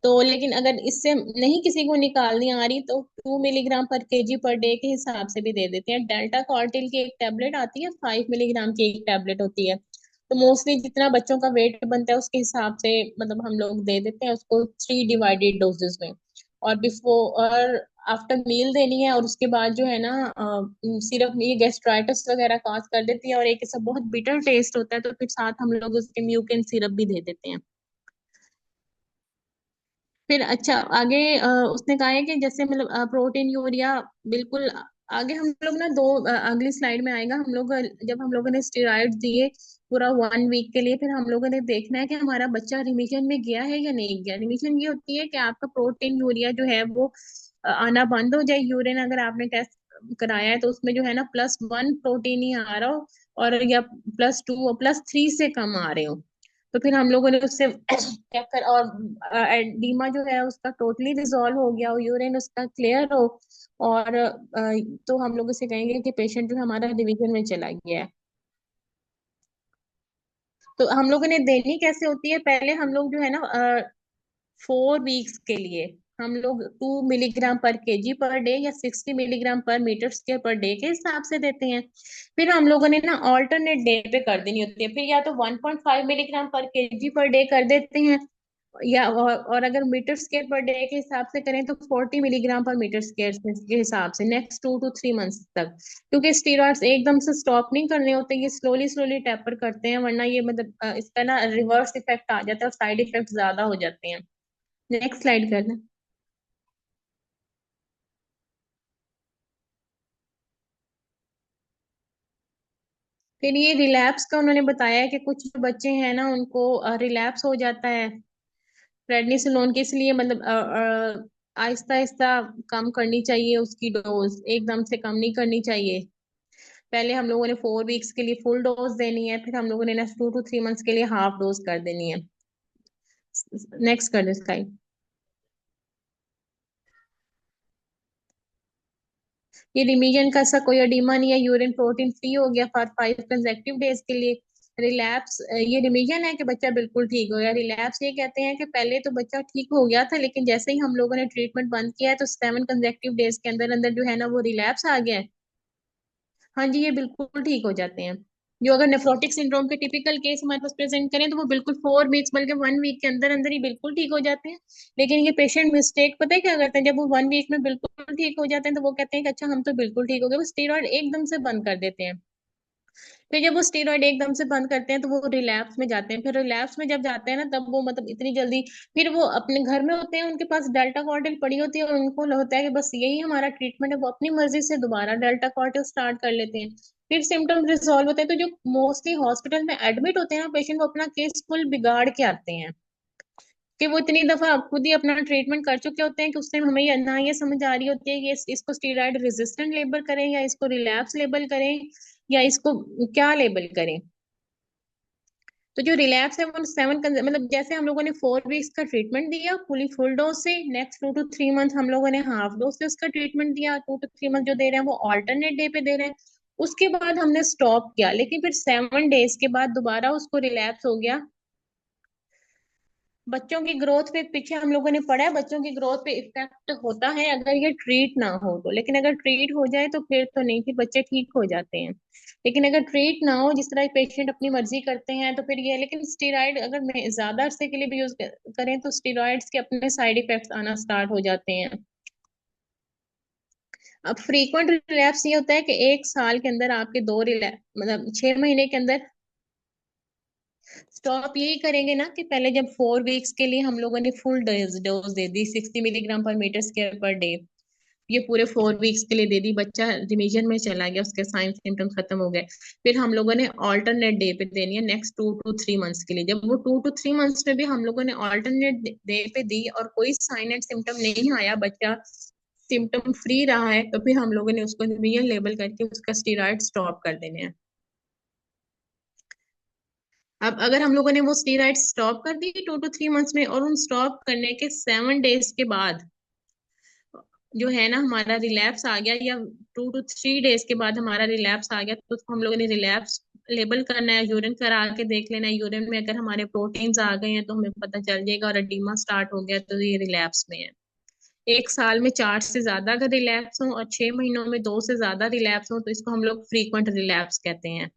तो लेकिन अगर इससे नहीं किसी को निकालनी आ रही तो 2 मिलीग्राम पर केजी पर डे के हिसाब से भी दे देते हैं। डेल्टा कॉर्टिल की एक टेबलेट आती है, 5 मिलीग्राम की एक टेबलेट होती है। तो मोस्टली जितना बच्चों का वेट बनता है उसके हिसाब से मतलब हम लोग दे देते हैं उसको 3 डिवाइडेड डोजेस में। और बिफोर और आफ्टर मील देनी है, और उसके बाद जो है ना सिर्फ ये गैस्ट्राइटिस वगैरह काज कर देती है, और एक ऐसा बहुत बिटर टेस्ट होता है, तो फिर साथ हम लोग उसके म्यूकिन सिरप भी दे देते हैं। फिर अच्छा आगे उसने कहा है कि जैसे मतलब प्रोटीन यूरिया बिल्कुल। आगे हम लोग ना अगली स्लाइड में आएगा, हम लोग जब हम लोगों ने स्टेरॉइड दिए पूरा 1 वीक के लिए, फिर हम लोगों ने देखना है कि हमारा बच्चा रिमीशन में गया है या नहीं गया। रिमीशन ये होती है कि आपका प्रोटीन यूरिया जो है वो आना बंद हो जाए। यूरिन अगर आपने टेस्ट कराया है तो उसमें जो है ना +1 प्रोटीन ही आ रहा हो, और या +2 और +3 से कम आ रहे हो, तो फिर हम लोगों ने उससे चेक कर, और एडीमा जो है उसका टोटली रिजॉल्व हो गया, और यूरिन उसका क्लियर हो, और तो हम लोग उसे कहेंगे कि पेशेंट जो है हमारा डिवीजन में चला गया है। तो हम लोगों ने देनी कैसे होती है, पहले हम लोग जो है ना 4 वीक्स के लिए हम लोग 2 मिलीग्राम पर केजी पर डे या 60 मिलीग्राम पर मीटर स्क्वायर पर डे के हिसाब से देते हैं। फिर हम लोगों ने ना ऑल्टरनेट डे पे कर देनी होती है, फिर या तो 1.5 मिलीग्राम पर केजी पर डे कर देते हैं, या और अगर मीटर स्क्वायर पर डे के हिसाब से करें तो 40 मिलीग्राम पर मीटर स्क्वायर के हिसाब से नेक्स्ट 2 to 3 मंथ्स तक। क्योंकि स्टीरॉइड्स एकदम से स्टॉप नहीं करने होते, ये स्लोली स्लोली टेपर करते हैं, वरना ये मतलब इसका ना रिवर्स इफेक्ट आ जाता है और साइड इफेक्ट ज्यादा हो जाते हैं। नेक्स्ट स्लाइड कर दें। फिर ये रिलैप्स का उन्होंने बताया कि कुछ जो बच्चे हैं ना उनको रिलैप्स हो जाता है प्रेडनिसोलोन के, इसलिए मतलब आहिस्ता आहिस्ता कम करनी चाहिए उसकी डोज, एकदम से कम नहीं करनी चाहिए। पहले हम लोगों ने 4 वीक्स के लिए फुल डोज देनी है, फिर हम लोगों ने नेक्स्ट 2 to 3 मंथ्स के लिए हाफ डोज कर देनी है। नेक्स्ट कर दे स्लाइड। ये रिमीजन का ऐसा कोई एडिमा नहीं है, यूरिन प्रोटीन फ्री हो गया फॉर 5 कंसेक्टिव डेज के लिए। रिलैप्स ये रिमीजन है कि बच्चा बिल्कुल ठीक हो गया। रिलैप्स ये कहते हैं कि पहले तो बच्चा ठीक हो गया था, लेकिन जैसे ही हम लोगों ने ट्रीटमेंट बंद किया है तो 7 कंसेक्टिव डेज के अंदर अंदर जो है ना वो रिलैप्स आ गया है। हाँ जी, ये बिल्कुल ठीक हो जाते हैं। जो अगर नेफ्रोटिक सिंड्रोम के टिपिकल केस हमारे पास प्रेजेंट करें तो वो बिल्कुल 4 वीक्स बल्कि 1 वीक के अंदर अंदर ही बिल्कुल ठीक हो जाते हैं। लेकिन ये पेशेंट मिस्टेक पता है क्या करते हैं, जब वो 1 वीक में बिल्कुल ठीक हो जाते हैं तो वो कहते हैं कि अच्छा हम तो बिल्कुल ठीक हो गए, वो स्टेरॉइड एकदम से बंद कर देते हैं। फिर जब वो स्टेरॉइड एकदम से बंद करते हैं तो वो रिलैप्स में जाते हैं, फिर रिलैप्स में जब जाते हैं ना तब वो मतलब इतनी जल्दी फिर वो अपने घर में होते हैं, उनके पास डेल्टा कॉर्टिल पड़ी होती है और उनको होता है कि बस यही हमारा ट्रीटमेंट है, वो अपनी मर्जी से दोबारा डेल्टा कॉर्टिल स्टार्ट कर लेते हैं। फिर सिम्टम्स रिजॉल्व होते हैं, तो जो मोस्टली हॉस्पिटल में एडमिट होते हैं ना पेशेंट, वो अपना केस फुल बिगाड़ के आते हैं कि वो इतनी दफा खुद ही अपना ट्रीटमेंट कर चुके होते हैं कि उससे हमें ना ये समझ आ रही होती है कि इसको स्टीरॉयड रेजिस्टेंट लेबल करें या इसको रिलैप्स लेबल करें या इसको क्या लेबल करें। तो जो रिलैप्स है वो मतलब जैसे हम लोगों ने 4 वीक्स का ट्रीटमेंट दिया फुली फुल डोज से, नेक्स्ट 2 to 3 मंथ हम लोगों ने हाफ डोज से उसका ट्रीटमेंट दिया, 2 to 3 मंथ जो दे रहे हैं वो ऑल्टरनेट डे पे दे रहे हैं। उसके बाद हमने स्टॉप किया, लेकिन फिर 7 डेज के बाद दोबारा उसको रिलैप्स हो गया। बच्चों की ग्रोथ पे पीछे हम लोगों ने पढ़ा है, बच्चों की ग्रोथ पे इफेक्ट होता है अगर ये ट्रीट ना हो तो, लेकिन अगर ट्रीट हो जाए तो फिर तो नहीं, फिर बच्चे ठीक हो जाते हैं। लेकिन अगर ट्रीट ना हो, जिस तरह पेशेंट अपनी मर्जी करते हैं तो फिर ये, लेकिन स्टेरॉइड अगर ज्यादा अरसे के लिए भी यूज करें तो स्टेरॉइड्स के अपने साइड इफेक्ट्स आना स्टार्ट हो जाते हैं। अब फ्रीक्वेंट रिलैप्स ये होता है कि 1 साल के अंदर आपके दो रिलैप्स, मतलब 6 महीने के अंदर स्टॉप यही करेंगे ना कि पहले जब 4 वीक्स के लिए हम लोगों ने फुल डोज डोज दे दी 60 मिलीग्राम पर मीटर स्क्वायर पर डे, ये पूरे 4 वीक्स के लिए दे दी, बच्चा रिमीजन में चला गया, उसके साइन सिम्टम्स खत्म हो गए। फिर हम लोगों ने ऑल्टरनेट डे पे देनी है नेक्स्ट 2 to 3 मंथ्स के लिए। जब वो 2 to 3 मंथ्स में भी हम लोगों ने ऑल्टरनेट डे पे दी और कोई साइन एंड सिम्टम नहीं आया, बच्चा सिम्टम फ्री रहा है, तो फिर हम लोगों ने उसको रिमीजन लेबल करके उसका स्टीरॉइड स्टॉप कर देने हैं। अब अगर हम लोगों ने वो स्टीराइड स्टॉप कर दी 2 to 3 मंथ्स में, और उन स्टॉप करने के 7 डेज के बाद जो है ना हमारा रिलैप्स आ गया, या 2 to 3 डेज के बाद हमारा रिलैप्स आ गया, तो उसको हम लोगों ने रिलैप्स लेबल करना है, यूरिन करा के देख लेना है, यूरिन में अगर हमारे प्रोटीन्स आ गए हैं तो हमें पता चल जाएगा, और एडिमा स्टार्ट हो गया तो ये रिलैप्स में है। 1 साल में 4 से ज्यादा अगर रिलैप्स हो और 6 महीनों में 2 से ज्यादा रिलैप्स हो तो इसको हम लोग फ्रीक्वेंट रिलैप्स कहते हैं।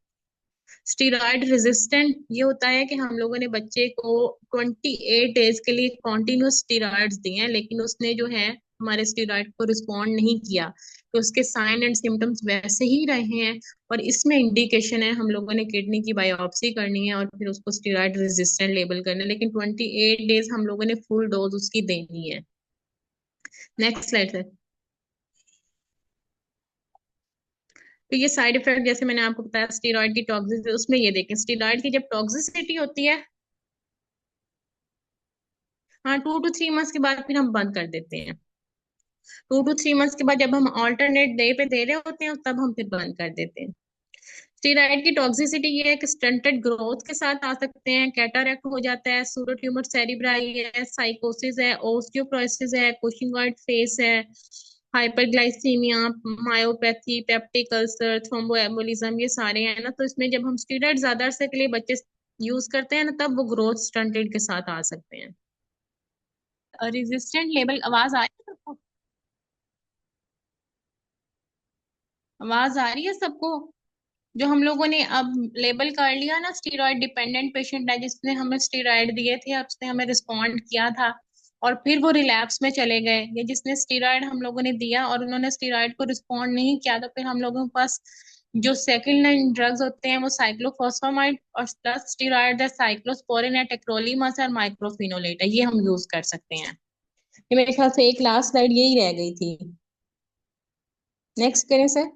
स्टीरॉयड रेजिस्टेंट ये होता है कि हम लोगों ने बच्चे को 28 डेज के लिए कॉन्टिन्यूस स्टीरॉयड्स दिए हैं, लेकिन उसने जो है हमारे स्टीरॉयड को रिस्पॉन्ड नहीं किया, तो उसके साइन एंड सिम्टम्स वैसे ही रहे हैं, और इसमें इंडिकेशन है हम लोगों ने किडनी की बायोप्सी करनी है और फिर उसको स्टीरॉयड रेजिस्टेंट लेबल करना है, लेकिन 28 डेज हम लोगों ने फुल डोज उसकी देनी है। नेक्स्ट स्लाइड है। तो ये साइड इफेक्ट जैसे मैंने आपको बताया स्टीरॉयड की टॉक्सिसिटी, उसमें ये देखें स्टीरॉयड की जब टॉक्सिसिटी होती है, हाँ 2 to 3 मंथ्स के बाद फिर हम बंद कर देते हैं। 2 to 3 मंथ्स के बाद जब हम ऑल्टरनेट डे पे दे रहे होते हैं तब हम फिर बंद कर देते हैं। स्टेरॉइड की टॉक्सिसिटी ये है कि स्टंटेड ग्रोथ के साथ आ सकते हैं, कैटारेक्ट हो जाता है, सूडोट्यूमर सेरिब्राई है, साइकोसिस है, ओस्टियोपोरोसिस है, कुशिंगॉइड फेस है, hyperglycaemia, myopathy, peptic ulcer, thromboembolism, ये सारे हैं ना। तो इसमें जब हम स्टेरॉइड ज्यादा अरसे के लिए बच्चे यूज करते हैं ना, तब वो ग्रोथ स्टंटेड के साथ आ सकते हैं। रेजिस्टेंट लेबल, आवाज आ रही है सबको? आवाज आ रही है सबको? जो हम लोगों ने अब लेबल कर लिया ना, स्टीरॉयड डिपेंडेंट पेशेंट है, जिसने हमें स्टीरॉयड दिए थे, अब उसने हमें रिस्पॉन्ड किया था और फिर वो रिलैप्स में चले गए, या जिसने स्टीरॉयड हम लोगों ने दिया और उन्होंने स्टीरॉयड को रिस्पॉन्ड नहीं किया, तो फिर हम लोगों के पास जो सेकंड लाइन ड्रग्स होते हैं वो साइक्लोफॉस्फामाइड और प्लस स्टीरॉयड है, साइक्लोस्पोरिन है, टेक्रोलीमास है और माइक्रोफिनोलेट है, ये हम यूज कर सकते हैं। ये मेरे ख्याल से एक लास्ट स्लाइड यही रह गई थी। नेक्स्ट करें सर।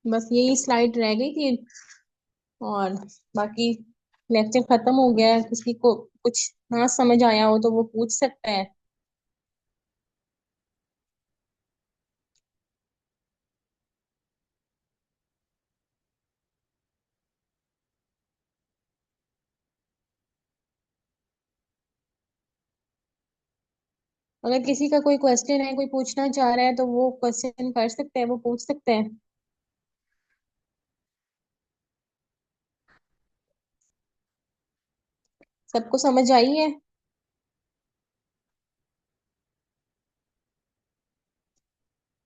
बस यही स्लाइड रह गई थी, और बाकी लेक्चर खत्म हो गया है। किसी को कुछ ना समझ आया हो तो वो पूछ सकता है। अगर किसी का कोई क्वेश्चन है, कोई पूछना चाह रहा है, तो वो क्वेश्चन कर सकते हैं, वो पूछ सकते हैं। सबको समझ आई है?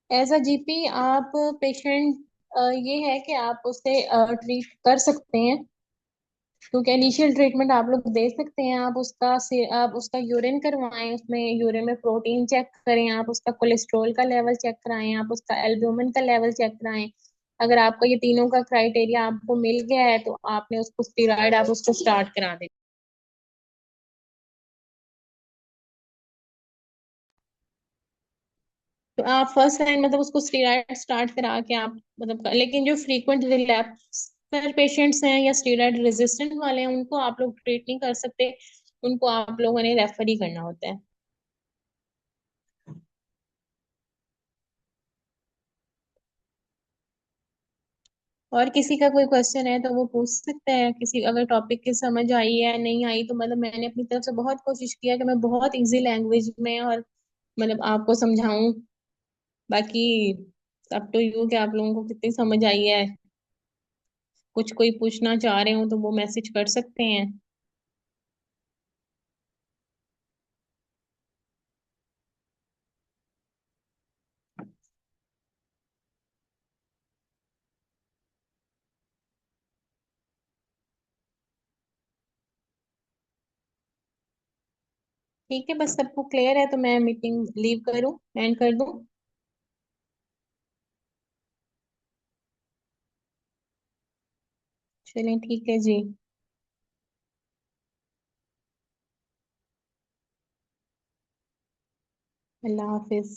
एज अ जीपी आप पेशेंट, ये है कि आप उसे ट्रीट कर सकते हैं, क्योंकि इनिशियल ट्रीटमेंट आप लोग दे सकते हैं। आप उसका यूरिन करवाएं, उसमें यूरिन में प्रोटीन चेक करें, आप उसका कोलेस्ट्रॉल का लेवल चेक कराएं, आप उसका एल्ब्यूमिन का लेवल चेक कराएं। अगर आपका ये तीनों का क्राइटेरिया आपको मिल गया है, तो आपने उसको स्टीरॉयड आप उसको स्टार्ट करा दें। तो आप फर्स्ट लाइन मतलब उसको स्टीरॉयड स्टार्ट करा के आप मतलब, लेकिन जो फ्रीक्वेंट रिलैप्स पेशेंट्स हैं या स्टीरॉयड रेजिस्टेंट वाले हैं, उनको आप लोग ट्रीट नहीं कर सकते, उनको आप लोगों ने रेफर ही करना होता है। और किसी का कोई क्वेश्चन है तो वो पूछ सकते हैं। किसी अगर टॉपिक की समझ आई है नहीं आई, तो मतलब मैंने अपनी तरफ से बहुत कोशिश किया कि मैं बहुत इजी लैंग्वेज में और मतलब आपको समझाऊं। बाकी अब टू यू कि आप लोगों को कितनी समझ आई है। कुछ कोई पूछना चाह रहे हो तो वो मैसेज कर सकते हैं। ठीक है, बस सबको क्लियर है तो मैं मीटिंग लीव करूं, एंड कर दूं? चलें, ठीक है जी। अल्लाह हाफिज।